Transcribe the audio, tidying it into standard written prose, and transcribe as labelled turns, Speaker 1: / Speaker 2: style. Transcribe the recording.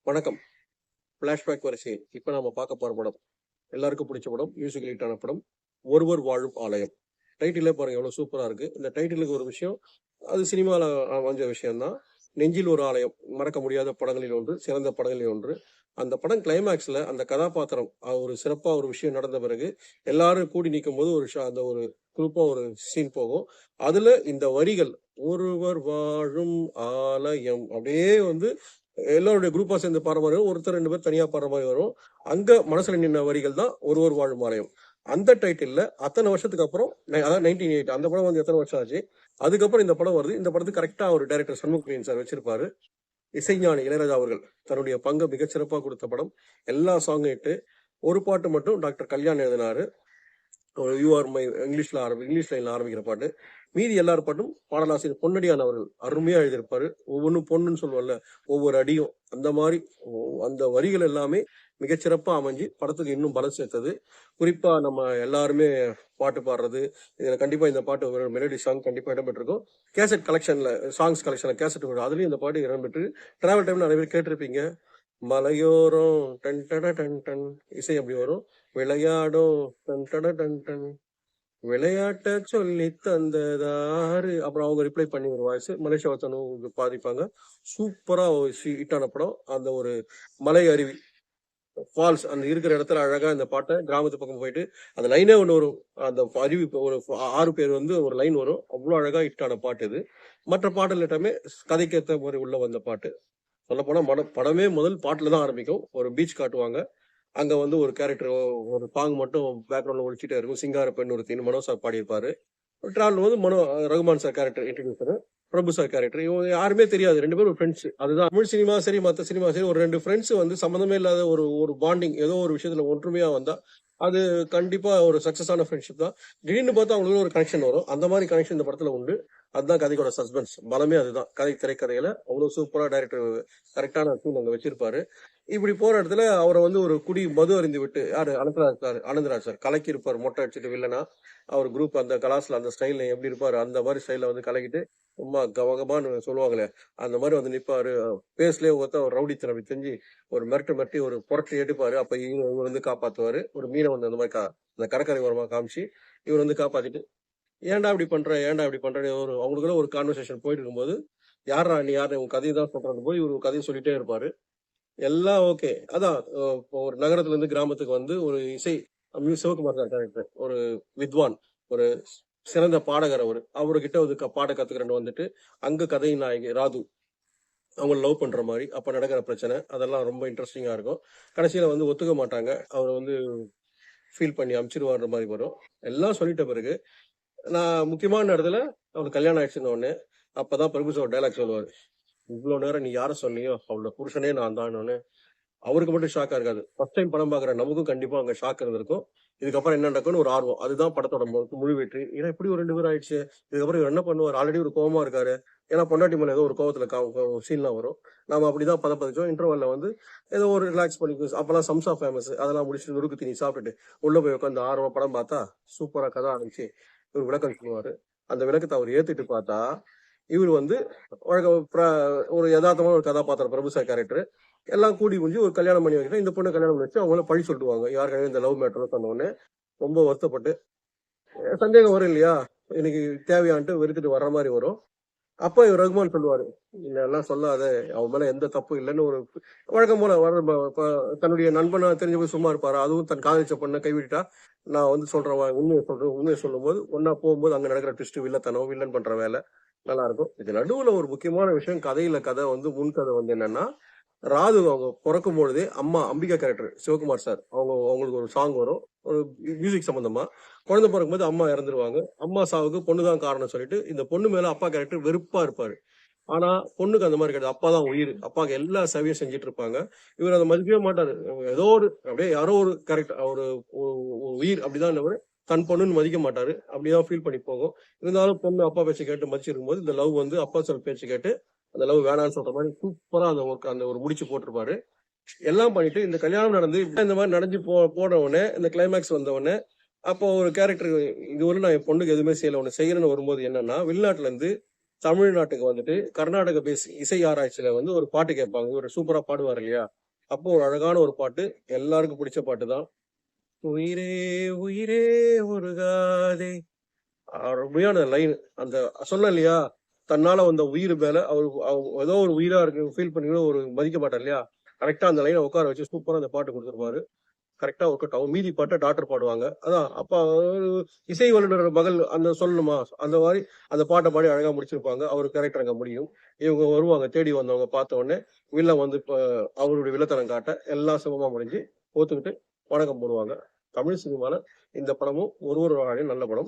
Speaker 1: வணக்கம். பிளாஷ்பேக் வரிசையில் இப்போ நம்ம பார்க்க போகிற படம் எல்லாருக்கும் பிடிச்ச படம், மியூசிக்கல் ஹிட்டான படம் ஒருவர் வாழும் ஆலயம். டைட்டிலே பாருங்க எவ்வளோ சூப்பராக இருக்குது. இந்த டைட்டிலுக்கு ஒரு விஷயம், அது சினிமாவில் அமைஞ்ச விஷயம்தான். நெஞ்சில் ஒரு ஆலயம், மறக்க முடியாத படங்களில் ஒன்று, சிறந்த படங்களில் ஒன்று. அந்த படம் கிளைமேக்ஸில் அந்த கதாபாத்திரம் ஒரு சிறப்பாக ஒரு விஷயம் நடந்த பிறகு எல்லாரும் கூடி நிற்கும் போது அந்த ஒரு குரூப்பாக ஒரு சீன் போகும். அதில் இந்த வரிகள் ஒருவர் வாழும் ஆலயம் அப்படியே வந்து எல்லாருடைய குரூப்பா சேர்ந்து பாடுற மாதிரி வரும். ஒருத்தர் ரெண்டு பேர் தனியா பாடுற மாதிரி வரும். அங்க மனசுல நின்ன வரிகள் தான் ஒருவர் வாழும் ஆலயம். அந்த டைட்டில்ல அத்தனை வருஷத்துக்கு அப்புறம், அதாவது 1908 அந்த படம் வந்து எத்தனை வருஷம் ஆச்சு, அதுக்கப்புறம் இந்த படம் வருது. இந்த படத்துக்கு கரெக்டா ஒரு டைரக்டர் சண்முகப்பிரியன் சார் வச்சிருப்பாரு. இசைஞானி இளையராஜா அவர்கள் தன்னுடைய பங்கை மிகச்சிறப்பாக கொடுத்த படம். எல்லா சாங்கும் இட்டு, ஒரு பாட்டு மட்டும் டாக்டர் கல்யாண் எழுதினாரு. யூ ஆர் மை இங்கிலீஷ் லைன்ல ஆரம்பிக்கிற பாட்டு. மீதி எல்லார் பாட்டும் பாடலாசிரியர் பொன்னடியான் அவர்கள் அருமையா எழுதியிருப்பாரு. ஒவ்வொன்றும் பொண்ணுன்னு சொல்லுவோம்ல, ஒவ்வொரு அடியும் அந்த மாதிரி அந்த வரிகள் எல்லாமே மிகச்சிறப்பா அமைஞ்சு படத்துக்கு இன்னும் பலம் சேர்த்தது. குறிப்பா நம்ம எல்லாருமே பாட்டு பாடுறது, இதுல கண்டிப்பா இந்த பாட்டு ஒரு மெலடி சாங் கண்டிப்பா இடம்பெற்றிருக்கும். கேசட் கலெக்ஷன்ல, சாங்ஸ் கலெக்ஷன்ல கேசட் அதுலயும் இந்த பாட்டு இடம்பெற்று டிராவல் டைம்ல நிறைய பேர் கேட்டிருப்பீங்க. மலையோரம் டன் டட டன் டன் இசை அப்படி வரும். விளையாடும் டன் டட டன் டன் விளையாட்ட சொல்லி தந்ததாரு. அப்புறம் அவங்க ரிப்ளை பண்ணி ஒரு வாய்ஸ் மலேசியாவத்தனும் பாதிப்பாங்க. சூப்பரா ஹிட்டான படம். அந்த ஒரு மலை அருவி ஃபால்ஸ் அந்த இருக்கிற இடத்துல அழகா இந்த பாட்டை கிராமத்து பக்கம் போயிட்டு அந்த லைனே ஒன்று வரும். அந்த அருவி ஒரு 6 பேர் வந்து ஒரு லைன் வரும். அவ்வளோ அழகா ஹிட்டான பாட்டு இது. மற்ற பாடல் எல்லாமே கதைக்கேற்ற மாதிரி உள்ள வந்த பாட்டு. சொல்ல போனா படமே முதல் பாட்டுல தான் ஆரம்பிக்கும். ஒரு பீச் காட்டுவாங்க. அங்க வந்து ஒரு கேரக்டர் ஒரு சாங் மட்டும் பேக்ரவுண்ட்ல ஒழிச்சிட்டே இருக்கும். சிங்கார பெண் ஒருத்தின்னு மனோ சார் பாடியிருப்பாரு. டிராவல் வந்து ரகுமான் சார் கேரக்டர் இன்ட்ரடியூசர், பிரபு சார் கேரக்டர். இவங்க யாருமே தெரியாது, 2 பேரும் ஃப்ரெண்ட்ஸ். அதுதான் தமிழ் சினிமா சரி மற்ற சினிமா சரி, ஒரு 2 ஃப்ரெண்ட்ஸ் வந்து சம்மந்தமே இல்லாத ஒரு ஒரு பாண்டிங் ஏதோ ஒரு விஷயத்துல ஒற்றுமையா வந்தா அது கண்டிப்பா ஒரு சக்சஸான ஃப்ரெண்ட்ஷிப் தான். திடீர்னு பார்த்தா அவங்களுக்கு ஒரு கனெக்ஷன் வரும். அந்த மாதிரி கனெக்ஷன் இந்த படத்துல உண்டு. அதுதான் கதையோட சஸ்பென்ஸ் பலமே. அதுதான் திரைக்கதையில அவ்வளவு சூப்பரா டைரக்டர் கரெக்டான சீன் அங்க வச்சிருப்பாரு. இப்படி போற இடத்துல அவரை வந்து ஒரு குடி மது அறிந்து விட்டு, யாரு ஆனந்தராஜ் சார் கலக்கி இருப்பாரு. மொட்டை அடிச்சுட்டு வில்லனா அவர் குரூப் அந்த கலாஸ்ல அந்த ஸ்டைல்ல எப்படி இருப்பாரு, அந்த மாதிரி ஸ்டைல வந்து கலக்கிட்டு சும்மா கவகமான்னு சொல்லுவாங்களே, அந்த மாதிரி வந்து நிப்பாரு. பேஸ்லயே ஒருத்த ஒரு ரவுடித்தனம் அப்படி தெரிஞ்சு ஒரு மிரட்டி ஒரு புரட்டி எடுப்பாரு. அப்ப இவர் வந்து காப்பாத்துவாரு. ஒரு மீனை வந்து அந்த மாதிரி அந்த கடற்கரை ஓரமா காமிச்சு இவர் வந்து காப்பாத்திட்டு, ஏன்டா இப்படி பண்ற ஏன்டா இப்படி பண்றேன்னு அவங்களுக்குள்ள ஒரு கான்வர்சேஷன் போயிட்டு இருக்கும்போது, யாரா நீ யாரு உன் கதையை தான் சொல்றது போய் இவர் கதையை சொல்லிட்டே இருப்பாரு. எல்லாம் ஓகே. அதான் இப்போ ஒரு நகரத்துல இருந்து கிராமத்துக்கு வந்து ஒரு இசை சிவகுமார் சார் கேரக்டர் ஒரு வித்வான், ஒரு சிறந்த பாடகர். அவர்கிட்ட வந்து பாட கத்துக்கிறேன்னு வந்துட்டு அங்க கதையின் நாயகி ராது அவங்க லவ் பண்ற மாதிரி அப்ப நடக்கிற பிரச்சனை அதெல்லாம் ரொம்ப இன்ட்ரெஸ்டிங்கா இருக்கும். கடைசியில வந்து ஒத்துக்க மாட்டாங்க. அவர் வந்து ஃபீல் பண்ணி அமிச்சிருவான்ற மாதிரி வரும். எல்லாம் சொல்லிட்ட பிறகு நான் முக்கியமான இடத்துல அவனுக்கு கல்யாணம் ஆயிடுச்சுன்னு உடனே அப்பதான் பிரபு சார் டைலாக் சொல்லுவாரு. இவ்வளவு நேரம் நீ யார சொன்னியோ அவளோட புருஷனே நான் தான். அவருக்கு மட்டும் ஷாக்கா இருக்காது. ஃபர்ஸ்ட் டைம் படம் பாக்குற நமக்கும் கண்டிப்பா அங்க ஷாக் இருந்திருக்கும். இதுக்கப்புறம் என்ன நடக்கும்னு ஒரு ஆர்வம். அதுதான் படத்தோட முழு வெற்றி. ஏன்னா இப்படி ஒரு 2 பேர் ஆயிடுச்சு, இதுக்கப்புறம் இவர் என்ன பண்ணுவார், ஆல்ரெடி ஒரு கோவமா இருக்காரு. ஏன்னா பொண்டாட்டி மேல ஏதோ ஒரு கோவத்துல சீன்லாம் வரும். நாம அப்படிதான் பதிச்சோம். இன்டர்வல்ல வந்து ஏதோ ஒரு ரிலாக்ஸ் பண்ணி அப்பெல்லாம் சம்சா ஃபேமஸ் அதெல்லாம் முடிச்சுட்டு நுறுக்கு தீனி சாப்பிட்டுட்டு உள்ள போய் உட்காந்து ஆர்வம் படம் பார்த்தா சூப்பரா கதை ஆரம்பிச்சு இவர் விளக்கம் சொல்லுவாரு. அந்த விளக்கத்தை அவர் ஏத்துட்டு பார்த்தா இவர் வந்து ஒரு யதார்த்தமான ஒரு கதாபாத்திரம் பிரபு சார் கேரக்டர். எல்லாம் கூடி குஞ்சு ஒரு கல்யாணம் பண்ணி வைக்கிறேன். இந்த பொண்ணு கல்யாணம் பண்ணி வச்சு அவங்கள பழி சொல்லிடுவாங்க. யாருக்காக இந்த லவ் மேட்டர் சொன்ன உடனே ரொம்ப வருத்தப்பட்டு சந்தேகம் வரும் இல்லையா, எனக்கு தேவையான்ட்டு வெறுத்துட்டு வர்ற மாதிரி வரும். அப்ப இவர் ரகுமான் சொல்லுவாரு, எல்லாம் சொல்லாத, அவன் மேல எந்த தப்பு இல்லைன்னு ஒரு வழக்கம் போல தன்னுடைய நண்பனை தெரிஞ்ச போய் சும்மா இருப்பாரு. அதுவும் தன் காதலிச்ச பொண்ணை கைவிட்டா நான் வந்து சொல்றேன் உண்மையை சொல்லும் போது ஒன்னா போகும்போது அங்க நடக்கிற ட்விஸ்ட் வில்லத்தனம் வில்லன் பண்ற வேலை நல்லா இருக்கும். இது நடுவுல ஒரு முக்கியமான விஷயம், கதை வந்து முன்கதை வந்து என்னன்னா, ராது அவங்க பிறக்கும் பொழுதே அம்மா அம்பிகா கேரக்டர் சிவகுமார் சார் அவங்களுக்கு ஒரு சாங் வரும், ஒரு மியூசிக் சம்பந்தமா. குழந்தை பிறக்கும் போது அம்மா இறந்துருவாங்க. அம்மா சாவுக்கு பொண்ணுதான் காரணம் சொல்லிட்டு இந்த பொண்ணு மேல அப்பா கேரக்டர் வெறுப்பா இருப்பாரு. ஆனா பொண்ணுக்கு அந்த மாதிரி கிடையாது. அப்பா தான் உயிர். அப்பாவுக்கு எல்லா சேவையும் செஞ்சுட்டு இருப்பாங்க. இவர் அதை மதிக்கவே மாட்டாரு. ஏதோ ஒரு அப்படியே யாரோ ஒரு கேரக்டர் ஒரு உயிர் அப்படிதான் தன் பொண்ணுன்னு மதிக்க மாட்டாரு. அப்படிதான் ஃபீல் பண்ணி போகும். இருந்தாலும் பொண்ணு அப்பா பேச்சு கேட்டு மதிச்சிருக்கும் போது இந்த லவ் வந்து அப்பா சொல் பேச்சு கேட்டு அந்த லவ் வேணான்னு சொல்ற மாதிரி சூப்பரா அந்த ஒரு முடிச்சு போட்டிருப்பாரு. எல்லாம் பண்ணிட்டு இந்த கல்யாணம் நடந்து இந்த மாதிரி நடந்து போன உடனே இந்த கிளைமேக்ஸ் வந்த உடனே அப்போ ஒரு கேரக்டர் இது ஒரு நான் என் பொண்ணுக்கு எதுவுமே செய்யல ஒண்ணு செய்யறேன்னு வரும்போது என்னன்னா, வெளிநாட்டுல இருந்து தமிழ்நாட்டுக்கு வந்துட்டு கர்நாடக பேஸ் இசை ஆராய்ச்சியில வந்து ஒரு பாட்டு கேட்பாங்க. இவரு சூப்பரா பாடுவார் இல்லையா? அப்போ ஒரு அழகான ஒரு பாட்டு, எல்லாருக்கும் பிடிச்ச பாட்டு தான். உயிரே உயிரே உருகாதே. அருமையான லைன். அந்த சொன்னேன் இல்லையா? தன்னால வந்த உயிர் மேல ஏதோ ஒரு உயிரா இருக்கு ஃபீல் பண்ணி ஒரு மதிக்க மாட்டார் இல்லையா? கரெக்ட்டா அந்த லைன உட்கார வச்சு சூப்பரா அந்த பாட்டு குடுத்திருப்பாரு. கரெக்ட்டா ஒர்க் அவுட் ஆகும். மீதி பாட்ட டாக்டர் பாடுவாங்க. அதான் அப்ப இசை வல்லுனர் மகள் அந்த சொல்லணுமா? அந்த மாரி அந்த பாட்ட பாடி அழகா முடிச்சிருப்பாங்க. அவரு கேரக்டர் அங்க முடியும். இவங்க வருவாங்க. தேடி வந்தவங்க பார்த்த உடனே, வில்லன் வந்து இப்ப அவருடைய வில்லத்தனம் காட்ட எல்லாம் சுமூகமா முடிஞ்சு, ஒத்துக்கிட்டு வணக்கம் போடுவாங்க. தமிழ் சினிமால இந்த படமும் ஒரு ஒரு வகையிலும் நல்ல படம்.